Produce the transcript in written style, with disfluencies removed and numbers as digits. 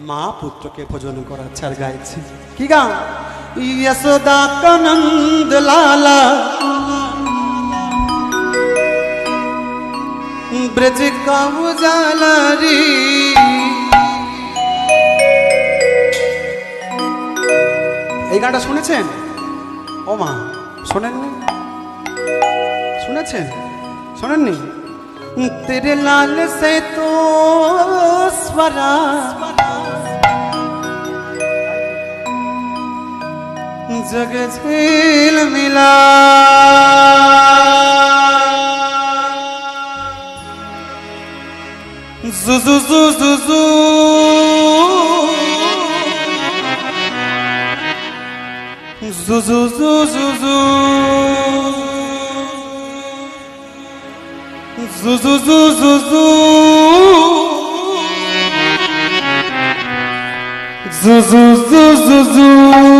মা পুত্রকে ভোজন করাচ্ছে আর গাইছে কি গান? यशोदा का नंद लाला ब्रज का उजाला रे। এই গানটা শুনেছেন? ও মা শোনেননি? শুনেছেন? শোনেননি? तेरे लाल से तो स्वरा जग झेल मिला जु जु जु जु जु जु जु जु जु जु जु जु जु जु जु जु जु जु जु